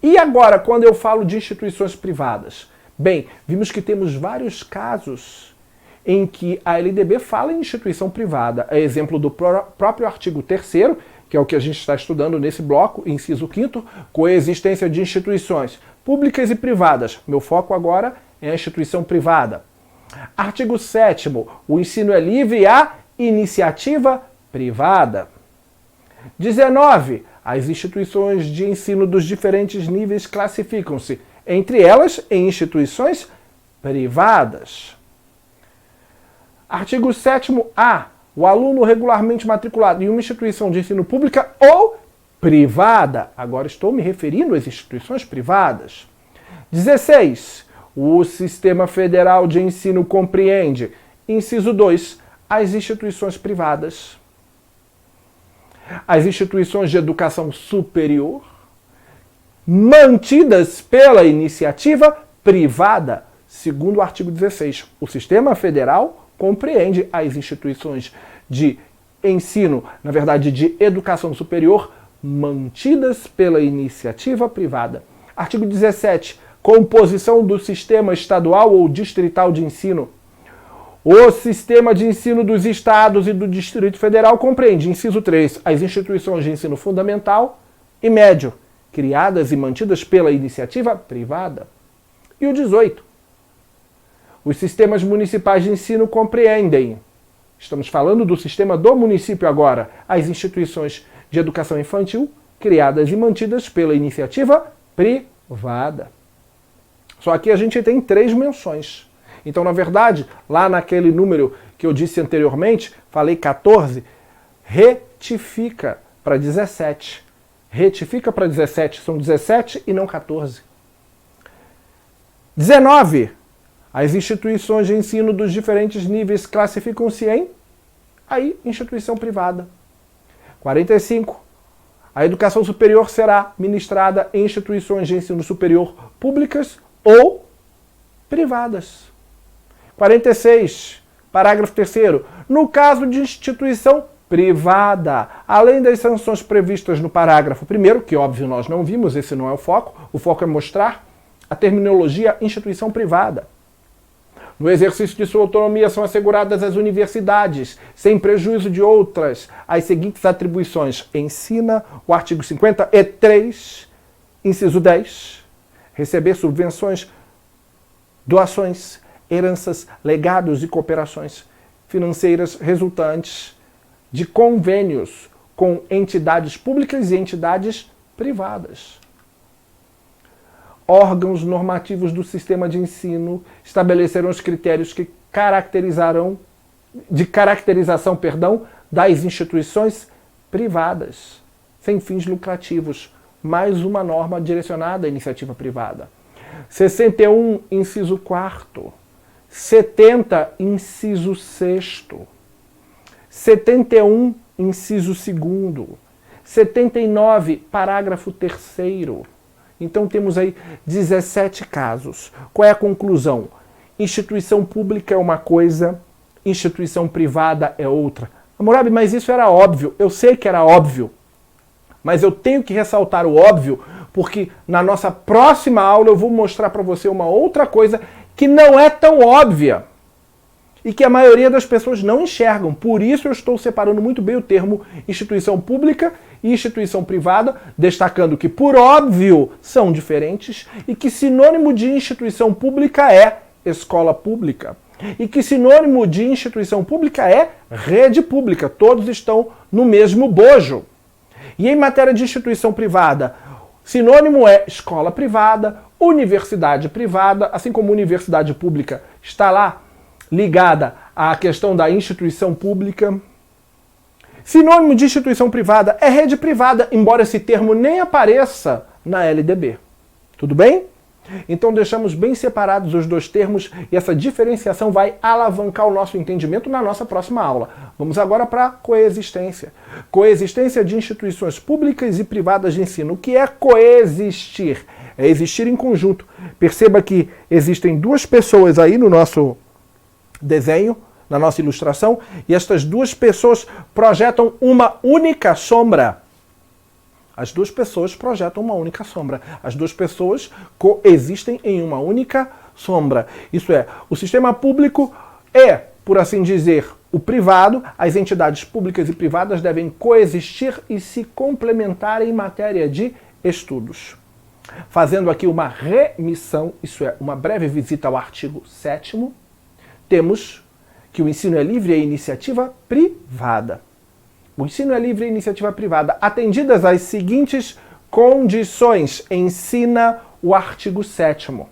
E agora, quando eu falo de instituições privadas? Bem, vimos que temos vários casos em que a LDB fala em instituição privada. É exemplo do próprio artigo 3º, que é o que a gente está estudando nesse bloco, inciso 5º, coexistência de instituições públicas e privadas. Meu foco agora é a instituição privada. Artigo 7º, o ensino é livre e a iniciativa privada. 19. As instituições de ensino dos diferentes níveis classificam-se, entre elas, em instituições privadas. Artigo 7º-A. O aluno regularmente matriculado em uma instituição de ensino pública ou privada. Agora estou me referindo às instituições privadas. 16. O Sistema Federal de Ensino compreende, inciso 2, as instituições privadas. As instituições de educação superior, mantidas pela iniciativa privada, segundo o artigo 16. O Sistema Federal compreende as instituições de ensino, na verdade, de educação superior, mantidas pela iniciativa privada. Artigo 17. Composição do sistema estadual ou distrital de ensino. O sistema de ensino dos estados e do Distrito Federal compreende, inciso 3, as instituições de ensino fundamental e médio, criadas e mantidas pela iniciativa privada. E o 18. Os sistemas municipais de ensino compreendem, estamos falando do sistema do município agora, as instituições de educação infantil, criadas e mantidas pela iniciativa privada. Só que a gente tem 3 menções. Então, na verdade, lá naquele número que eu disse anteriormente, falei 14, retifica para 17. Retifica para 17, são 17 e não 14. 19. As instituições de ensino dos diferentes níveis classificam-se em instituição privada. 45. A educação superior será ministrada em instituições de ensino superior públicas ou privadas. 46. Parágrafo 3º. No caso de instituição privada, além das sanções previstas no parágrafo 1º, que óbvio nós não vimos, esse não é o foco é mostrar a terminologia instituição privada. No exercício de sua autonomia são asseguradas as universidades, sem prejuízo de outras, as seguintes atribuições. Ensina o artigo 53, inciso 10, receber subvenções, doações, heranças, legados e cooperações financeiras resultantes de convênios com entidades públicas e entidades privadas. Órgãos normativos do sistema de ensino estabelecerão os critérios que caracterização das instituições privadas, sem fins lucrativos. Mais uma norma direcionada à iniciativa privada. 61, inciso 4º. 70, inciso 6º. 71, inciso 2º. 79, parágrafo 3º. Então temos aí 17 casos. Qual é a conclusão? Instituição pública é uma coisa, instituição privada é outra. Hammurabi, mas isso era óbvio. Eu sei que era óbvio. Mas eu tenho que ressaltar o óbvio, porque na nossa próxima aula eu vou mostrar para você uma outra coisa que não é tão óbvia e que a maioria das pessoas não enxergam. Por isso eu estou separando muito bem o termo instituição pública e instituição privada, destacando que, por óbvio, são diferentes e que sinônimo de instituição pública é escola pública e que sinônimo de instituição pública é rede pública. Todos estão no mesmo bojo. E em matéria de instituição privada, sinônimo é escola privada, universidade privada, assim como universidade pública está lá ligada à questão da instituição pública. Sinônimo de instituição privada é rede privada, embora esse termo nem apareça na LDB. Tudo bem? Então deixamos bem separados os dois termos e essa diferenciação vai alavancar o nosso entendimento na nossa próxima aula. Vamos agora para a coexistência. Coexistência de instituições públicas e privadas de ensino. O que é coexistir? É existir em conjunto. Perceba que existem duas pessoas aí no nosso desenho, na nossa ilustração, e estas duas pessoas projetam uma única sombra. As duas pessoas projetam uma única sombra. As duas pessoas coexistem em uma única sombra. Isso é, o sistema público é, por assim dizer, o privado. As entidades públicas e privadas devem coexistir e se complementar em matéria de estudos. Fazendo aqui uma remissão, isso é, uma breve visita ao artigo 7º, temos que o ensino é livre e iniciativa privada. O ensino é livre e iniciativa privada. Atendidas as seguintes condições, ensina o artigo 7º.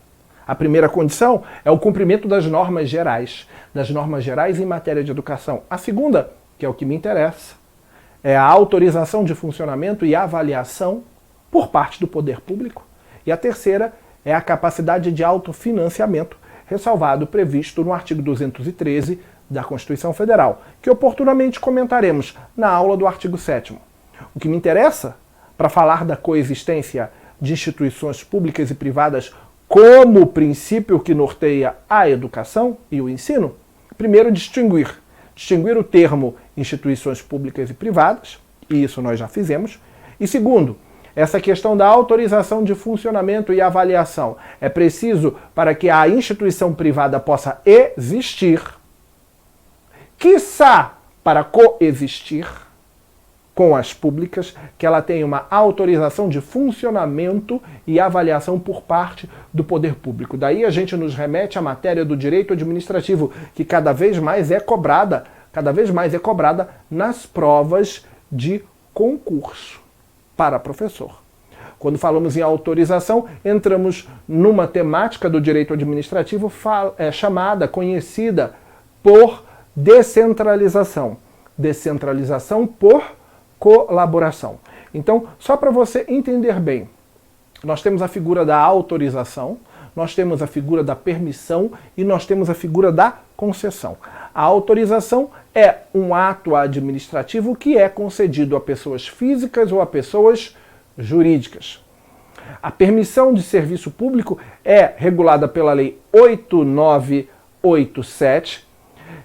A primeira condição é o cumprimento das normas gerais em matéria de educação. A segunda, que é o que me interessa, é a autorização de funcionamento e avaliação por parte do poder público. E a terceira é a capacidade de autofinanciamento, ressalvado previsto no artigo 213 da Constituição Federal, que oportunamente comentaremos na aula do artigo 7º. O que me interessa, para falar da coexistência de instituições públicas e privadas como princípio que norteia a educação e o ensino, primeiro distinguir o termo instituições públicas e privadas, e isso nós já fizemos, e segundo, essa questão da autorização de funcionamento e avaliação. É preciso, para que a instituição privada possa existir, quiçá para coexistir com as públicas, que ela tenha uma autorização de funcionamento e avaliação por parte do poder público. Daí a gente nos remete à matéria do direito administrativo, que cada vez mais é cobrada nas provas de concurso para professor. Quando falamos em autorização, entramos numa temática do direito administrativo chamada, conhecida por descentralização. Descentralização por colaboração. Então, só para você entender bem, nós temos a figura da autorização, nós temos a figura da permissão e nós temos a figura da concessão. A autorização é um ato administrativo que é concedido a pessoas físicas ou a pessoas jurídicas. A permissão de serviço público é regulada pela Lei 8987,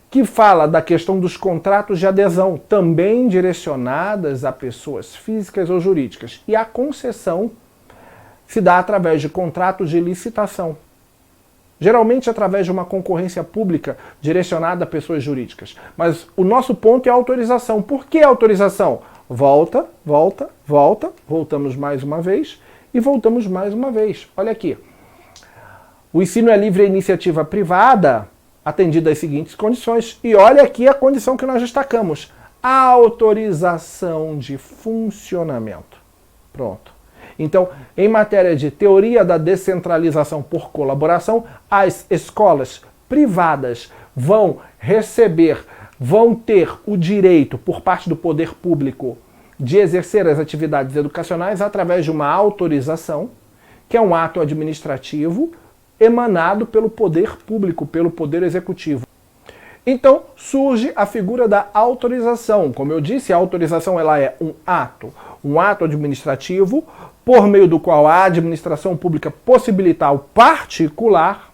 que fala da questão dos contratos de adesão, também direcionadas a pessoas físicas ou jurídicas. E a concessão se dá através de contratos de licitação, geralmente através de uma concorrência pública direcionada a pessoas jurídicas. Mas o nosso ponto é a autorização. Por que a autorização? Voltamos mais uma vez e voltamos mais uma vez. Olha aqui. O ensino é livre à iniciativa privada, atendido às seguintes condições. E olha aqui a condição que nós destacamos. Autorização de funcionamento. Pronto. Então, em matéria de teoria da descentralização por colaboração, as escolas privadas vão ter o direito, por parte do poder público, de exercer as atividades educacionais através de uma autorização, que é um ato administrativo emanado pelo poder público, pelo poder executivo. Então, surge a figura da autorização. Como eu disse, a autorização ela é um ato administrativo, por meio do qual a administração pública possibilita ao particular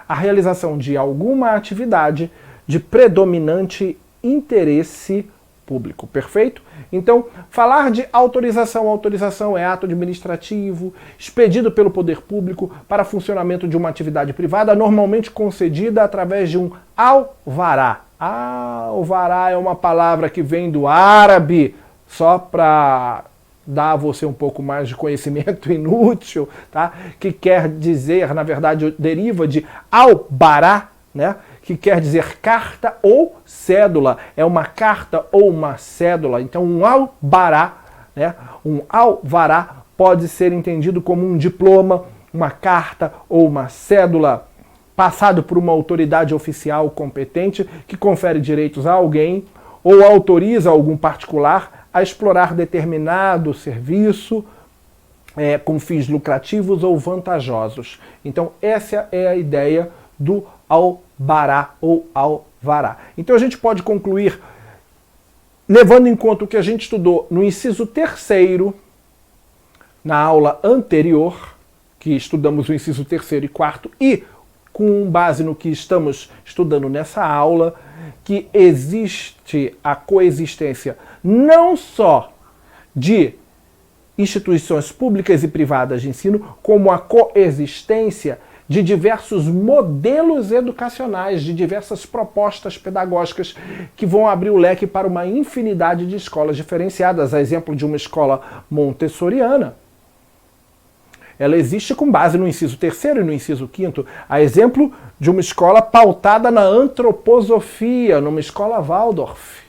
a realização de alguma atividade de predominante interesse público. Perfeito? Então, falar de autorização é ato administrativo expedido pelo poder público para funcionamento de uma atividade privada, normalmente concedida através de um alvará. Alvará é uma palavra que vem do árabe, só para dar a você um pouco mais de conhecimento inútil, tá? Que quer dizer, na verdade, deriva de albará, né? Que quer dizer carta ou cédula. É uma carta ou uma cédula. Então, um albará, né? Um alvará pode ser entendido como um diploma, uma carta ou uma cédula passado por uma autoridade oficial competente que confere direitos a alguém ou autoriza algum particular a explorar determinado serviço com fins lucrativos ou vantajosos. Então, essa é a ideia do albará ou alvará. Então, a gente pode concluir, levando em conta o que a gente estudou no inciso 3º, na aula anterior, que estudamos o inciso 3º e 4º, e com base no que estamos estudando nessa aula, que existe a coexistência não só de instituições públicas e privadas de ensino, como a coexistência de diversos modelos educacionais, de diversas propostas pedagógicas que vão abrir o leque para uma infinidade de escolas diferenciadas. A exemplo de uma escola montessoriana, ela existe com base no inciso 3º e no inciso 5º. A exemplo de uma escola pautada na antroposofia, numa escola Waldorf.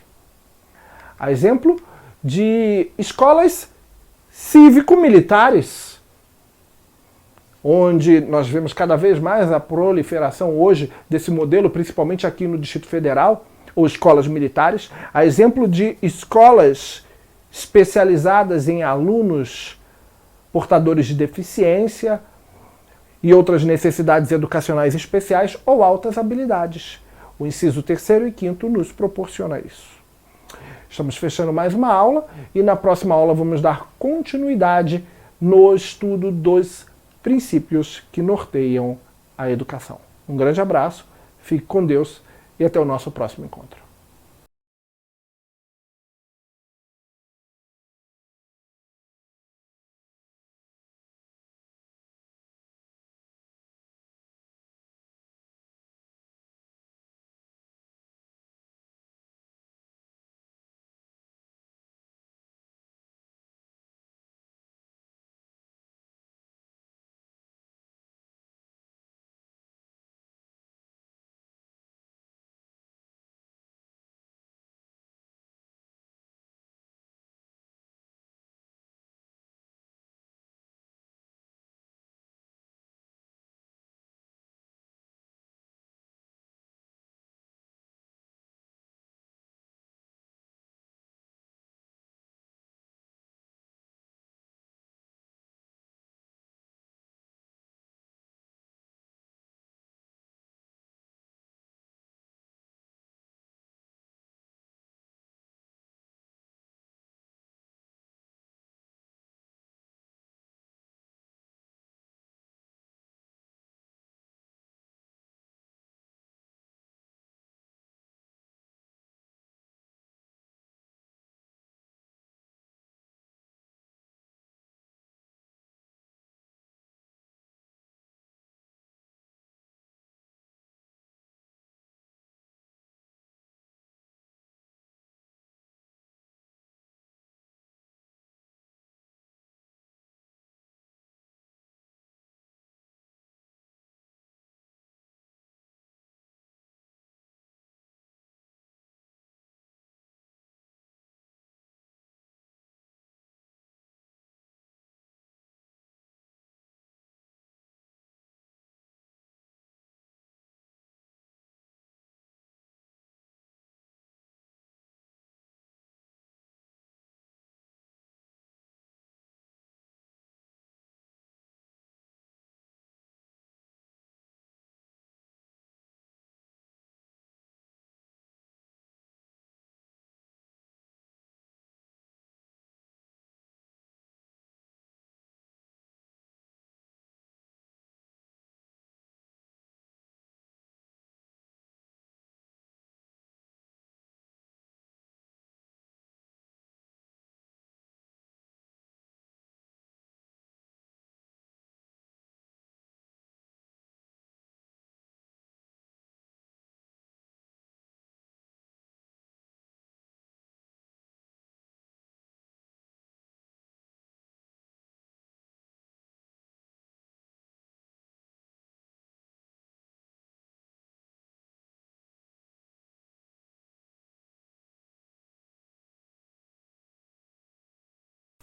A exemplo de escolas cívico-militares, onde nós vemos cada vez mais a proliferação hoje desse modelo, principalmente aqui no Distrito Federal, ou escolas militares. A exemplo de escolas especializadas em alunos portadores de deficiência e outras necessidades educacionais especiais ou altas habilidades. O inciso 3º e 5º nos proporciona isso. Estamos fechando mais uma aula e na próxima aula vamos dar continuidade no estudo dos princípios que norteiam a educação. Um grande abraço, fique com Deus e até o nosso próximo encontro.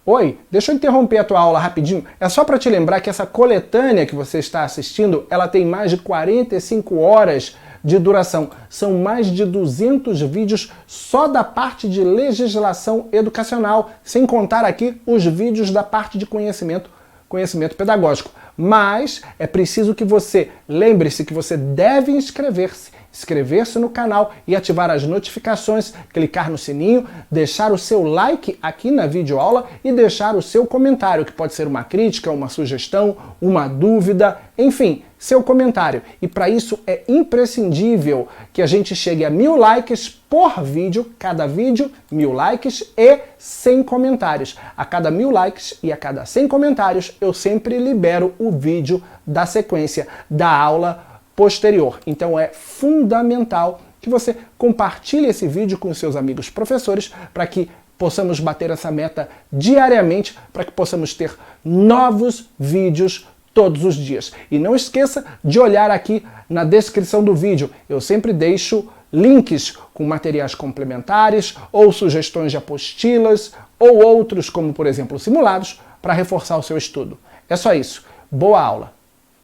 Oi, deixa eu interromper a tua aula rapidinho. É só para te lembrar que essa coletânea que você está assistindo, ela tem mais de 45 horas de duração. São mais de 200 vídeos só da parte de legislação educacional, sem contar aqui os vídeos da parte de conhecimento pedagógico. Mas é preciso que você lembre-se que você deve inscrever-se no canal e ativar as notificações, clicar no sininho, deixar o seu like aqui na videoaula e deixar o seu comentário, que pode ser uma crítica, uma sugestão, uma dúvida, enfim, seu comentário. E para isso é imprescindível que a gente chegue a 1000 likes por vídeo, cada vídeo 1000 likes e 100 comentários. A cada 1000 likes e a cada 100 comentários eu sempre libero o vídeo da sequência da aula posterior. Então é fundamental que você compartilhe esse vídeo com os seus amigos professores para que possamos bater essa meta diariamente, para que possamos ter novos vídeos todos os dias. E não esqueça de olhar aqui na descrição do vídeo. Eu sempre deixo links com materiais complementares ou sugestões de apostilas ou outros, como por exemplo simulados, para reforçar o seu estudo. É só isso. Boa aula!